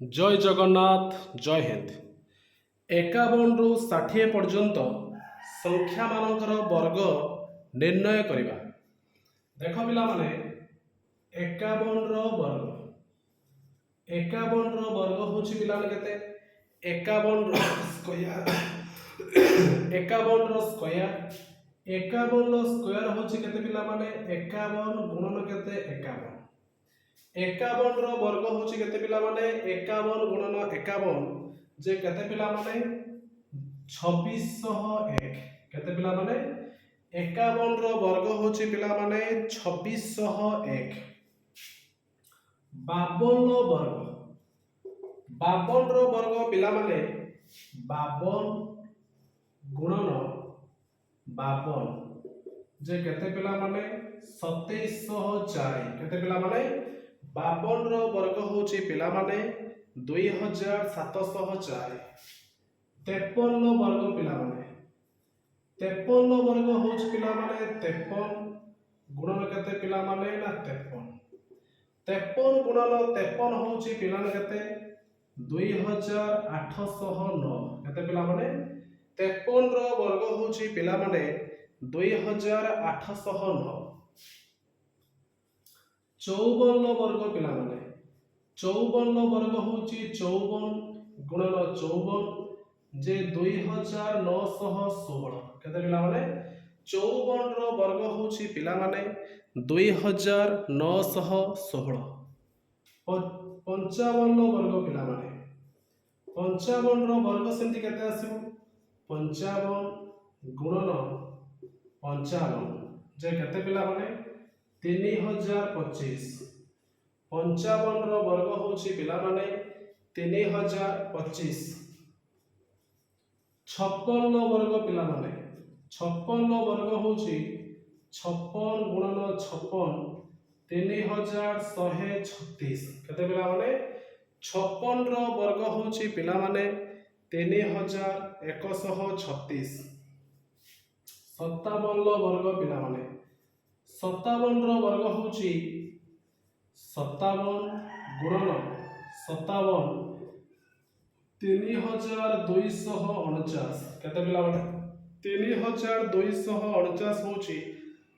जय जगन्नाथ जय हिंद। 51 रु 60 पर्यंत संख्या मानकर वर्ग निर्णय करिबा। देख पिला माने 51 रो वर्ग 51 रो वर्ग होछि पिला माने केते 51 रो स्क्वायर 51 रो स्क्वायर 51 रो स्क्वायर होछि केते पिला माने 51 गुणन केते 51 51 रो वर्ग होछि केते पिला माने 51 गुणन 51 जे केते पिला माने 2601 केते पिला माने 51 रो वर्ग होछि पिला माने 2601 52 रो वर्ग 52 रो वर्ग पिला माने 52 गुणन 52 जे केते पिला माने 2704 केते पिला माने 52 रो वर्ग होछि पिला माने 2704 53 रो वर्ग पिला माने 53 रो वर्ग होछि पिला माने 53 गुणन केते पिला माने ना 53 53 गुणन 53 होछि पिला माने केते 2809 केते पिला माने 53 रो वर्ग होछि पिला माने 2809 54 रो वर्ग पिला माने 54 रो वर्ग होछि 54 गुणन 54 जे 2916 केते पिला माने 54 रो वर्ग होछि पिला माने 2916 55 रो वर्ग पिला माने 55 रो वर्ग सेंति केते आसीबो 55 गुणन 55 जे केते पिला माने 3025 55 रो वर्ग होछि पिला माने 3025 56 रो वर्ग पिला माने 56 रो वर्ग होछि 56 गुणन 56 3136 केते पिला माने 56 रो वर्ग होछि पिला माने 3136 57 रो वर्ग पिला माने 57 रो वर्ग होछि 57 गुणन 57 3249 केते पिला माने 3249 होछि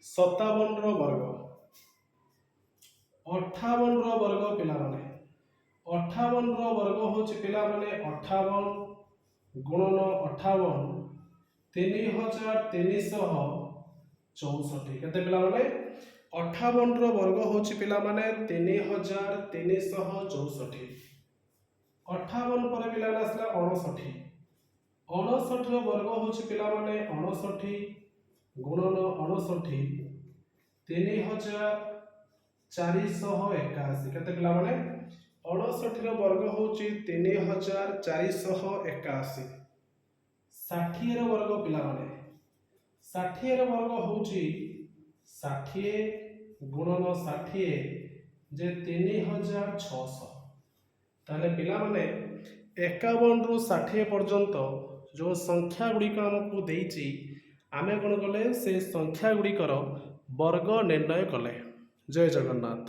57 रो वर्ग 58 रो वर्ग पिला माने 58 रो वर्ग होछि पिला माने 58 गुणन 58 3364 केते पिला माने 58 रो वर्ग होछि पिला माने 3364 58 पर पिला आसला 59 59 रो वर्ग होछि पिला माने 59 गुणन 59 3481 केते पिला माने 59 रो वर्ग होछि 3481 60 रो वर्ग पिला माने 60 रो वर्ग होछि 60 गुणन 60 जे 3600 ताले पिला माने 51 रु 60 पर्यंत जो संख्या गुडी को हमकु देइछि आमे कोन कले से संख्या गुडी कर वर्ग निर्णय कले। जय जगन्नाथ।